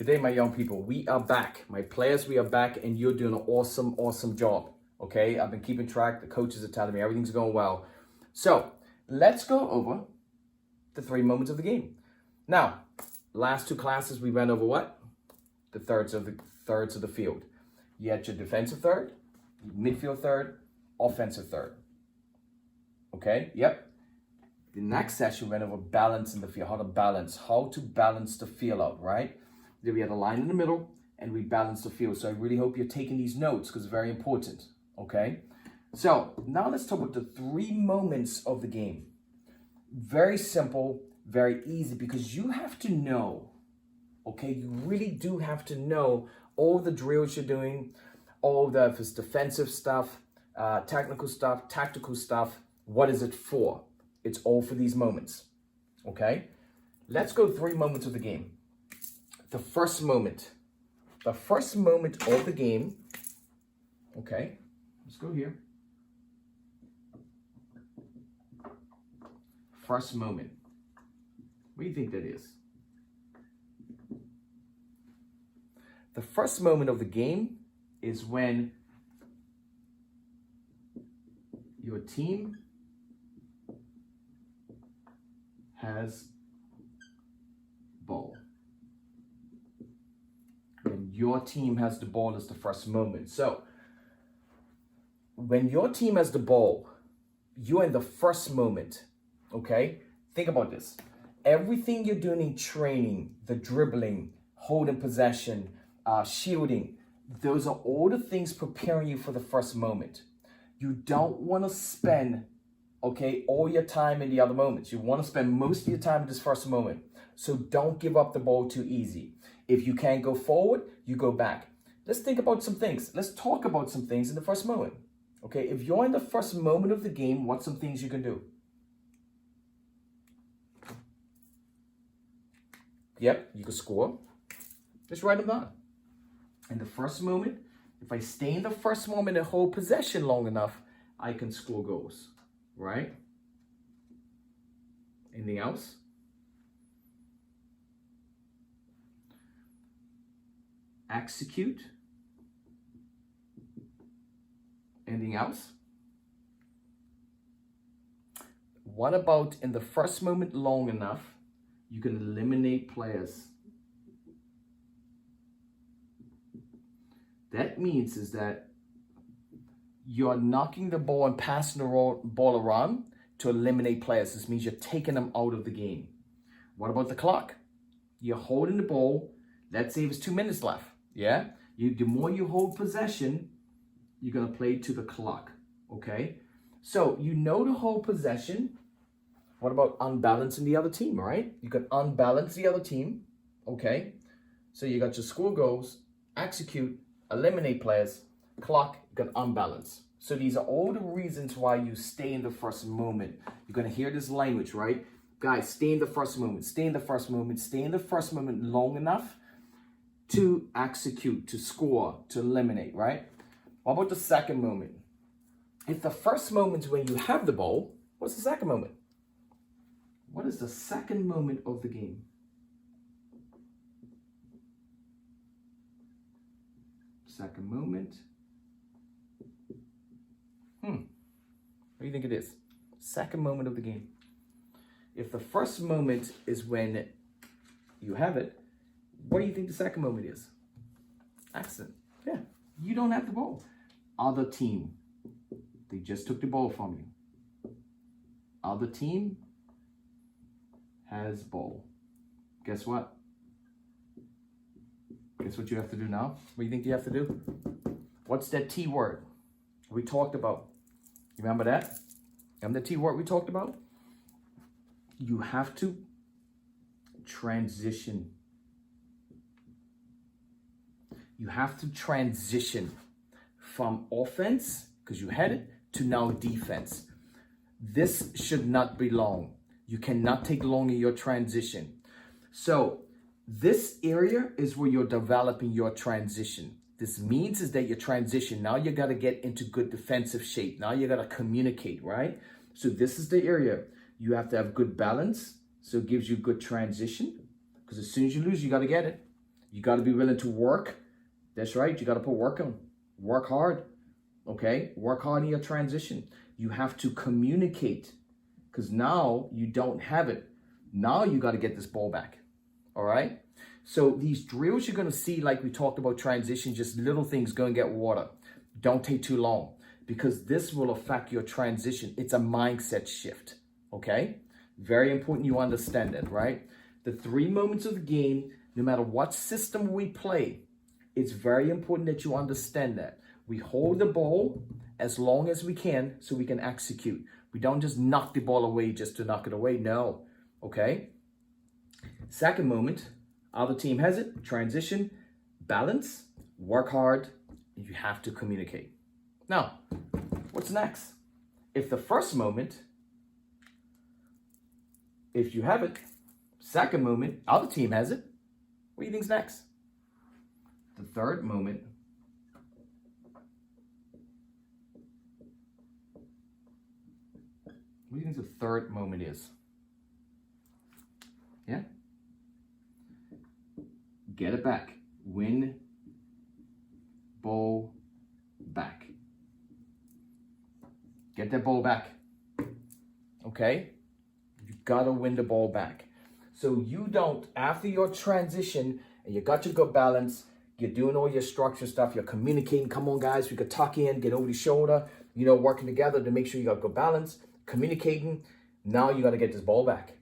Good day, my young people. We are back. My players, we are back, and you're doing an awesome, awesome job. Okay, I've been keeping track. The coaches are telling me everything's going well. So let's go over the 3 moments of the game. Now, last 2 classes, we went over what? The thirds of the field. You had your defensive third, midfield third, offensive third. Okay, yep. The next session went over balance in the field, how to balance the field out, right? Then we had a line in the middle and we balanced the field. So I really hope you're taking these notes because it's very important, okay? So now let's talk about the 3 moments of the game. Very simple, very easy, because you have to know, okay? You really do have to know all the drills you're doing, all the, if it's defensive stuff, technical stuff, tactical stuff, what is it for? It's all for these moments, okay? Let's go 3 moments of the game. The first moment of the game, okay, let's go here. First moment. What do you think that is? The first moment of the game is when your team has ball. When your team has the ball is the first moment. So when your team has the ball, you're in the first moment, okay? Think about this. Everything you're doing in training, the dribbling, holding possession, shielding, those are all the things preparing you for the first moment. You don't want to spend, okay, all your time in the other moments. You want to spend most of your time in this first moment. So don't give up the ball too easy. If you can't go forward, you go back. Let's think about some things. Let's talk about some things in the first moment. Okay, if you're in the first moment of the game, what's some things you can do? Yep, you can score. Just write them down. In the first moment, if I stay in the first moment and hold possession long enough, I can score goals, right? Anything else? Execute. Anything else? What about in the first moment long enough, you can eliminate players? That means is that you're knocking the ball and passing the ball around to eliminate players. This means you're taking them out of the game. What about the clock? You're holding the ball. Let's say it's 2 minutes left. Yeah? The more you hold possession, you're going to play to the clock. Okay? So you know to hold possession. What about unbalancing the other team, right? You can unbalance the other team. Okay? So you got your score goals, execute, eliminate players, clock, you can unbalance. So these are all the reasons why you stay in the first moment. You're going to hear this language, right? Guys, stay in the first moment, stay in the first moment, stay in the first moment long enough to execute, to score, to eliminate, right? What about the second moment? If the first moment is when you have the ball, what's the second moment? What is the second moment of the game? Second moment. What do you think it is? Second moment of the game. If the first moment is when you have it, what do you think the second moment is? Accident. Yeah, you don't have the ball. Other team, they just took the ball from you. Other team has ball. Guess what? Guess what you have to do now? What do you think you have to do? What's that T word we talked about? You remember that? Remember the T word we talked about? You have to transition. You have to transition from offense, because you had it, to now defense. This should not be long. You cannot take long in your transition. So this area is where you're developing your transition. This means is that your transition, now you got to get into good defensive shape. Now you got to communicate, right? So this is the area. You have to have good balance. So it gives you good transition. Because as soon as you lose, you got to get it. You got to be willing to work. That's right. You got to put work on. Work hard. Okay? Work hard in your transition. You have to communicate because now you don't have it. Now you got to get this ball back. All right? So these drills you're going to see, like we talked about transition, just little things, go and get water. Don't take too long because this will affect your transition. It's a mindset shift. Okay? Very important you understand it, right? The 3 moments of the game, no matter what system we play, it's very important that you understand that. We hold the ball as long as we can so we can execute. We don't just knock the ball away just to knock it away. No. Okay? Second moment, other team has it, transition, balance, work hard, and you have to communicate. Now, what's next? If the first moment, if you have it, second moment, other team has it, what do you think's next? The third moment, what do you think the third moment is? Yeah? Get it back. Win ball back. Get that ball back. Okay? You gotta win the ball back. So you don't, after your transition and you got your good balance, you're doing all your structure stuff, you're communicating, come on guys, we could tuck in, get over the shoulder, working together to make sure you got good balance, communicating. Now you gotta get this ball back.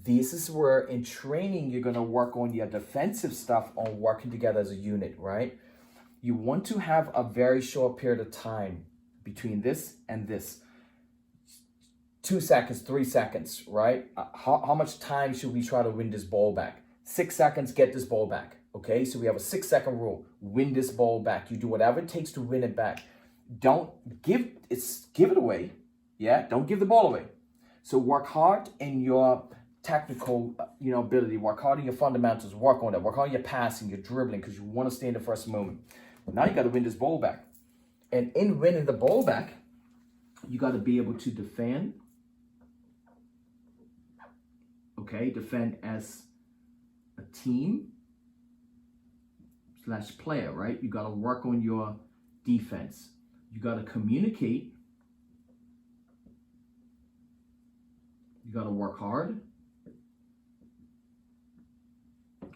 This is where in training, you're gonna work on your defensive stuff on working together as a unit, right? You want to have a very short period of time between this and this. 2 seconds, 3 seconds, right? How much time should we try to win this ball back? 6 seconds, get this ball back, okay? So we have a 6-second rule. Win this ball back. You do whatever it takes to win it back. Don't give it away, yeah? Don't give the ball away. So work hard in your technical, ability. Work hard in your fundamentals. Work on that. Work hard on your passing, your dribbling, because you want to stay in the first moment. Now you got to win this ball back. And in winning the ball back, you got to be able to defend. Okay, defend as a team / player, right? You got to work on your defense. You got to communicate. You got to work hard.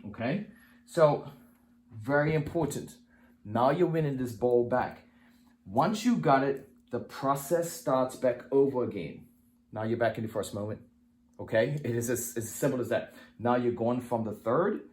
Okay, so very important. Now you're winning this ball back. Once you got it, the process starts back over again. Now you're back in the first moment. Okay, it is as simple as that. Now you're going from the third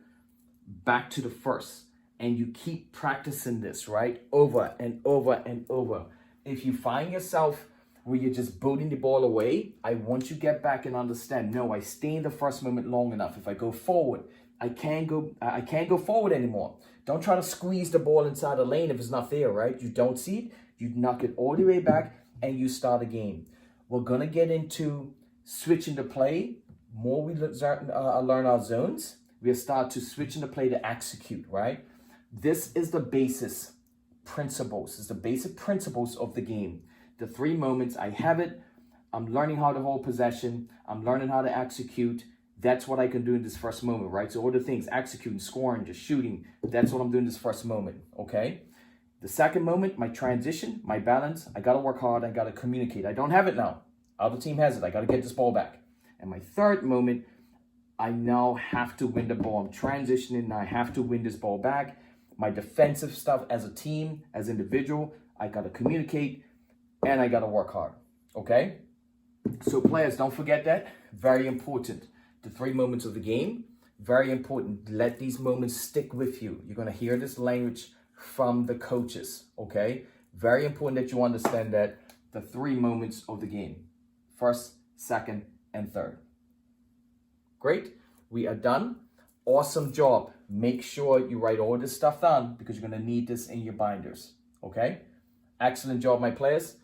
back to the first, and you keep practicing this, right? Over and over and over. If you find yourself where you're just booting the ball away, I want you to get back and understand, no, I stay in the first moment long enough. If I go forward, I can't go forward anymore. Don't try to squeeze the ball inside the lane if it's not there, right? You don't see it, you knock it all the way back, and you start a game. We're gonna get into switching the play. More we learn our zones, we'll start to switch in the play to execute, right? This is the basis principles. It's the basic principles of the game. The 3 moments, I have it. I'm learning how to hold possession. I'm learning how to execute. That's what I can do in this first moment, right? So all the things, executing, scoring, just shooting, that's what I'm doing this first moment, okay? The second moment, my transition, my balance, I gotta work hard, I gotta communicate. I don't have it now. Other team has it, I gotta get this ball back. And my third moment, I now have to win the ball. I'm transitioning, and I have to win this ball back. My defensive stuff as a team, as individual, I gotta communicate, and I gotta work hard, okay? So players, don't forget that, very important. The 3 moments of the game, very important. Let these moments stick with you. You're gonna hear this language from the coaches, okay? Very important that you understand that the 3 moments of the game. First, second, and third. Great, we are done. Awesome job. Make sure you write all this stuff down because you're gonna need this in your binders, okay? Excellent job, my players.